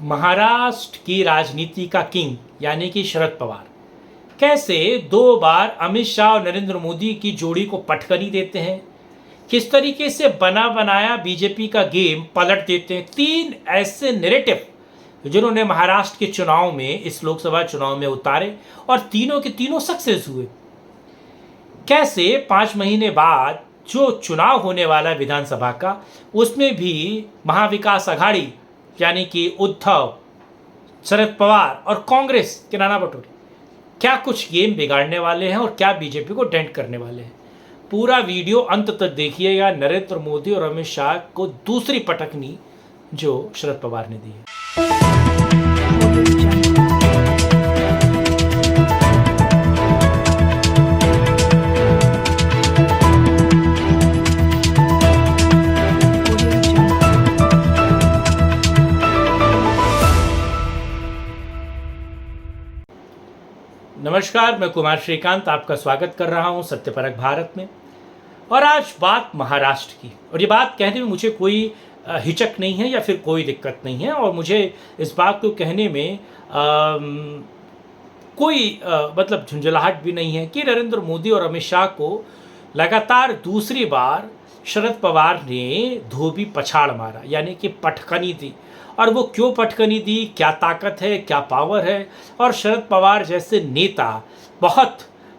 महाराष्ट्र की राजनीति का किंग यानी कि शरद पवार कैसे 2 बार अमित शाह और नरेंद्र मोदी की जोड़ी को पटखनी देते हैं, किस तरीके से बना बनाया बीजेपी का गेम पलट देते हैं। 3 ऐसे नैरेटिव जिन्होंने महाराष्ट्र के चुनाव में, इस लोकसभा चुनाव में उतारे और तीनों के तीनों सक्सेस हुए। कैसे 5 महीने बाद जो चुनाव होने वाला है विधानसभा का, उसमें भी महाविकास आघाड़ी यानी कि उद्धव, शरद पवार और कांग्रेस के नाना बटोरे क्या कुछ गेम बिगाड़ने वाले हैं और क्या बीजेपी को डेंट करने वाले हैं। पूरा वीडियो अंत तक देखिएगा। नरेंद्र मोदी और अमित शाह को दूसरी पटकनी जो शरद पवार ने दी है। नमस्कार, मैं कुमार श्रीकांत आपका स्वागत कर रहा हूं सत्यपरक भारत में। और आज बात महाराष्ट्र की, और ये बात कहने में मुझे कोई हिचक नहीं है या फिर कोई दिक्कत नहीं है, और मुझे इस बात को कहने में कोई मतलब झुंझलाहट भी नहीं है कि नरेंद्र मोदी और अमित शाह को लगातार दूसरी बार शरद पवार ने धोबी पछाड़ मारा यानी कि पटखनी दी। और वो क्यों पटखनी दी, क्या ताकत है, क्या पावर है, और शरद पवार जैसे नेता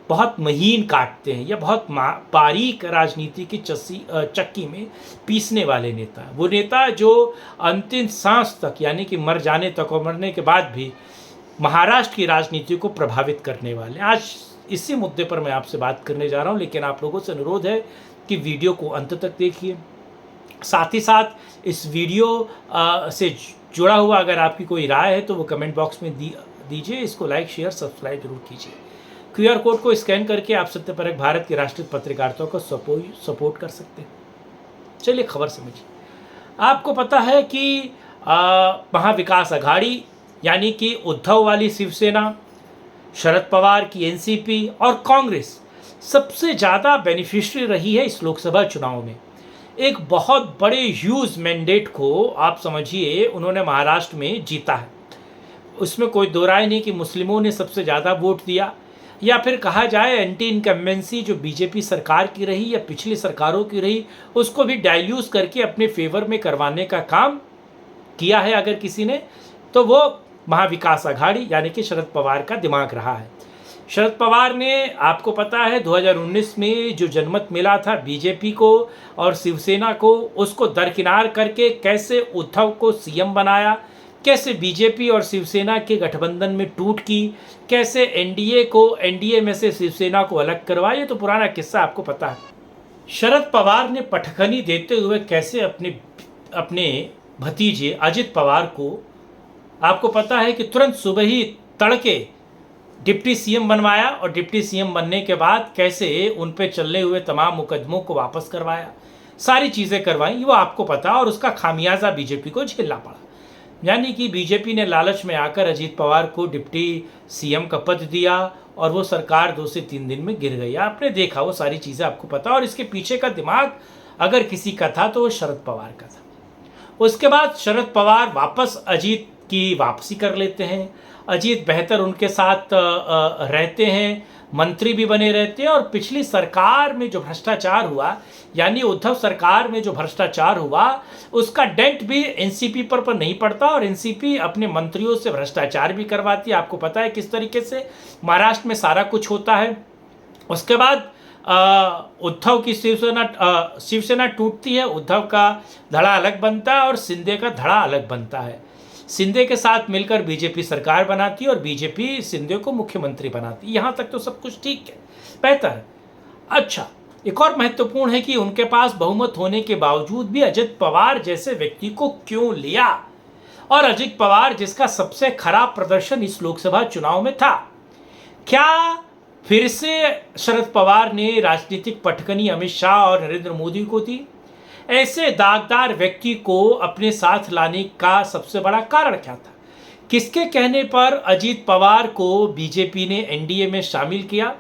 बहुत महीन काटते हैं या बहुत बारीक राजनीति की चक्की में पीसने वाले नेता, वो नेता जो अंतिम सांस तक यानी कि मर जाने तक और मरने के बाद भी महाराष्ट्र की राजनीति को प्रभावित करने वाले। आज इसी मुद्दे पर मैं आपसे बात करने जा रहा हूं, लेकिन आप लोगों से अनुरोध है कि वीडियो को अंत तक देखिए। साथ ही साथ इस वीडियो से जुड़ा हुआ अगर आपकी कोई राय है तो वो कमेंट बॉक्स में दीजिए। इसको लाइक, शेयर, सब्सक्राइब जरूर कीजिए। QR कोड को स्कैन करके आप सत्यपरक भारत की राष्ट्रीय पत्रकारिता को सपोर्ट कर सकते हैं। चलिए खबर समझिए। आपको पता है कि महाविकास आघाड़ी यानी कि उद्धव वाली शिवसेना, शरद पवार की NCP और कांग्रेस सबसे ज़्यादा बेनिफिशियरी रही है इस लोकसभा चुनाव में। एक बहुत बड़े ह्यूज मैंडेट को आप समझिए उन्होंने महाराष्ट्र में जीता है। उसमें कोई दो राय नहीं कि मुस्लिमों ने सबसे ज़्यादा वोट दिया, या फिर कहा जाए एंटी इनकम्बेंसी जो बीजेपी सरकार की रही या पिछली सरकारों की रही, उसको भी डाइल्यूट करके अपने फेवर में करवाने का काम किया है अगर किसी ने, तो वो महाविकास आघाड़ी यानी कि शरद पवार का दिमाग रहा है। शरद पवार ने, आपको पता है 2019 में जो जनमत मिला था बीजेपी को और शिवसेना को, उसको दरकिनार करके कैसे उद्धव को CM बनाया, कैसे बीजेपी और शिवसेना के गठबंधन में टूट की, कैसे एनडीए में से शिवसेना को अलग करवाया, ये तो पुराना किस्सा आपको पता है। शरद पवार ने पटखनी देते हुए कैसे अपने भतीजे अजित पवार को, आपको पता है कि तुरंत सुबह ही तड़के डिप्टी CM बनवाया, और डिप्टी CM बनने के बाद कैसे उन पे चलने हुए तमाम मुकदमों को वापस करवाया, सारी चीज़ें करवाई, वो आपको पता, और उसका खामियाजा बीजेपी को झेलना पड़ा। यानी कि बीजेपी ने लालच में आकर अजीत पवार को डिप्टी CM का पद दिया और वो सरकार 2 से 3 दिन में गिर गई। आपने देखा, वो सारी चीज़ें आपको पता, और इसके पीछे का दिमाग अगर किसी का था तो वो शरद पवार का था। उसके बाद शरद पवार वापस अजीत की वापसी कर लेते हैं। अजीत बेहतर उनके साथ रहते हैं, मंत्री भी बने रहते हैं, और पिछली सरकार में जो भ्रष्टाचार हुआ यानी उद्धव सरकार में जो भ्रष्टाचार हुआ उसका डेंट भी NCP पर नहीं पड़ता, और NCP अपने मंत्रियों से भ्रष्टाचार भी करवाती है। आपको पता है किस तरीके से महाराष्ट्र में सारा कुछ होता है। उसके बाद उद्धव की शिवसेना टूटती है, उद्धव का धड़ा अलग बनता है और शिंदे का धड़ा अलग बनता है। शिंदे के साथ मिलकर बीजेपी सरकार बनाती है और बीजेपी शिंदे को मुख्यमंत्री बनाती है। यहाँ तक तो सब कुछ ठीक है, बेहतर है। अच्छा, एक और महत्वपूर्ण है कि उनके पास बहुमत होने के बावजूद भी अजित पवार जैसे व्यक्ति को क्यों लिया, और अजित पवार जिसका सबसे खराब प्रदर्शन इस लोकसभा चुनाव में था। क्या फिर से शरद पवार ने राजनीतिक पटखनी अमित शाह और नरेंद्र मोदी को दी? ऐसे दागदार व्यक्ति को अपने साथ लाने का सबसे बड़ा कारण क्या था? किसके कहने पर अजीत पवार को बीजेपी ने NDA में शामिल किया,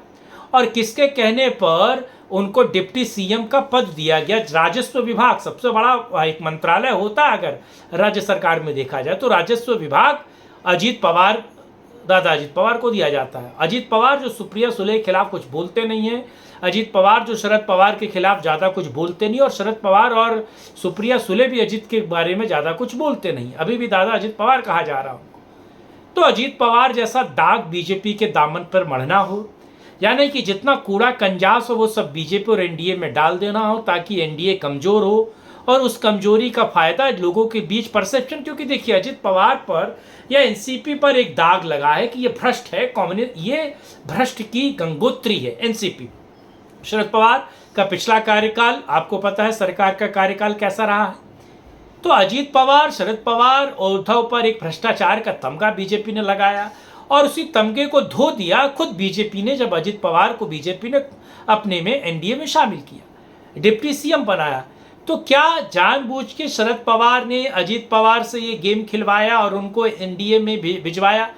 और किसके कहने पर उनको डिप्टी सीएम का पद दिया गया। राजस्व विभाग सबसे बड़ा एक मंत्रालय होता है अगर राज्य सरकार में देखा जाए तो राजस्व विभाग अजीत पवार, दादा अजीत पवार को दिया जाता है। अजीत पवार जो सुप्रिया सुले के खिलाफ कुछ बोलते नहीं हैं, अजीत पवार जो शरद पवार के खिलाफ ज़्यादा कुछ बोलते नहीं, और शरद पवार और सुप्रिया सुले भी अजीत के बारे में ज़्यादा कुछ बोलते नहीं। अभी भी दादा अजीत पवार कहा जा रहा उनको। तो अजीत पवार जैसा दाग बीजेपी के दामन पर मढ़ना हो, यानी कि जितना कूड़ा कंजास हो वो सब बीजेपी और एनडीए में डाल देना हो ताकि एनडीए कमज़ोर हो, और उस कमजोरी का फायदा लोगों के बीच परसेप्शन, क्योंकि देखिए अजीत पवार पर या एनसीपी पर एक दाग लगा है कि ये भ्रष्ट है, कम्युनिस्ट, ये भ्रष्ट की गंगोत्री है एनसीपी। शरद पवार का पिछला कार्यकाल आपको पता है सरकार का कार्यकाल कैसा रहा है। तो अजीत पवार, शरद पवार और उद्धव पर एक भ्रष्टाचार का तमगा बीजेपी ने लगाया, और उसी तमगे को धो दिया खुद बीजेपी ने जब अजीत पवार को बीजेपी ने अपने में एनडीए में शामिल किया, डिप्टी सीएम बनाया। तो क्या जानबूझ के शरद पवार ने अजीत पवार से ये गेम खिलवाया और उनको एनडीए में भिजवाया?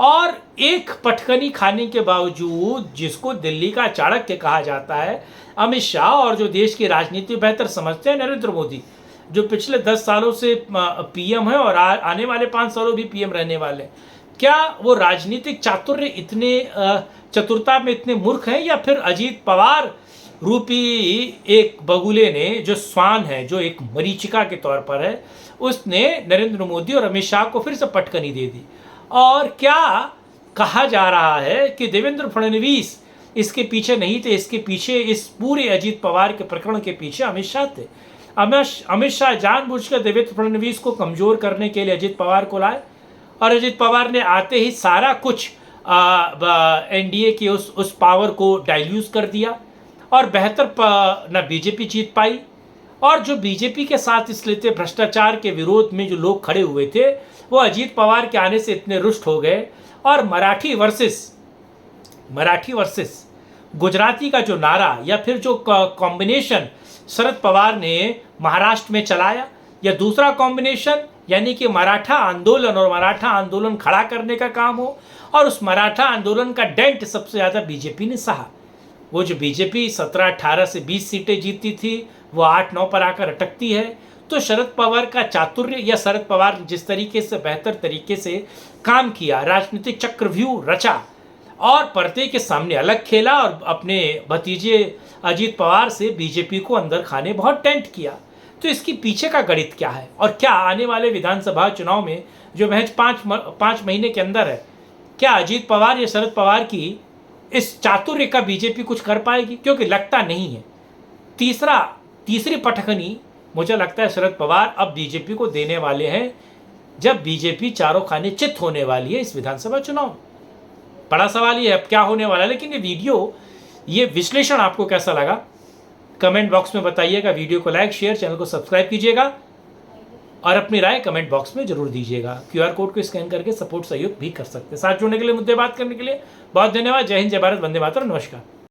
और एक पटकनी खाने के बावजूद, जिसको दिल्ली का चाणक्य कहा जाता है, अमित शाह, और जो देश की राजनीति बेहतर समझते हैं नरेंद्र मोदी, जो पिछले 10 सालों से पीएम है और आने वाले 5 सालों भी पीएम रहने वाले, क्या वो राजनीतिक चातुर्य इतने चतुरता में इतने मूर्ख हैं, या फिर अजीत पवार रूपी एक बगुले ने, जो स्वान है, जो एक मरीचिका के तौर पर है, उसने नरेंद्र मोदी और अमित शाह को फिर से पटकनी दे दी? और क्या कहा जा रहा है कि देवेंद्र फडणवीस इसके पीछे नहीं थे, इसके पीछे, इस पूरे अजीत पवार के प्रकरण के पीछे अमित शाह थे। अमित शाह जानबूझकर देवेंद्र फडणवीस को कमजोर करने के लिए अजीत पवार को लाए, और अजीत पवार ने आते ही सारा कुछ एनडीए की उस पावर को डाइल्यूट कर दिया, और बेहतर न बीजेपी जीत पाई, और जो बीजेपी के साथ इसलिए थे भ्रष्टाचार के विरोध में जो लोग खड़े हुए थे वो अजीत पवार के आने से इतने रुष्ट हो गए। और मराठी वर्सेस गुजराती का जो नारा, या फिर जो कॉम्बिनेशन शरद पवार ने महाराष्ट्र में चलाया, या दूसरा कॉम्बिनेशन यानी कि मराठा आंदोलन, और मराठा आंदोलन खड़ा करने का काम हो, और उस मराठा आंदोलन का डेंट सबसे ज़्यादा बीजेपी ने सहा। वो जो बीजेपी 17-18 से 20 सीटें जीतती थी वो 8-9 पर आकर अटकती है। तो शरद पवार का चातुर्य, या शरद पवार जिस तरीके से बेहतर तरीके से काम किया, राजनीतिक चक्रव्यूह रचा और पर्दे के सामने अलग खेला, और अपने भतीजे अजीत पवार से बीजेपी को अंदर खाने बहुत टेंट किया। तो इसके पीछे का गणित क्या है, और क्या आने वाले विधानसभा चुनाव में जो महज 5 महीने के अंदर है, क्या अजीत पवार या शरद पवार की इस चातुर्य का बीजेपी कुछ कर पाएगी? क्योंकि लगता नहीं है। तीसरी पटखनी मुझे लगता है शरद पवार अब बीजेपी को देने वाले हैं, जब बीजेपी चारों खाने चित होने वाली है इस विधानसभा चुनाव। बड़ा सवाल ये अब क्या होने वाला है। लेकिन ये विश्लेषण आपको कैसा लगा कमेंट बॉक्स में बताइएगा। वीडियो को लाइक, शेयर, चैनल को सब्सक्राइब कीजिएगा, और अपनी राय कमेंट बॉक्स में जरूर दीजिएगा। QR कोड को स्कैन करके सपोर्ट सहयोग भी कर सकते हैं। साथ जुड़ने के लिए, मुद्दे बात करने के लिए बहुत धन्यवाद। जय हिंद, जय भारत, वंदे मातरम, नमस्कार।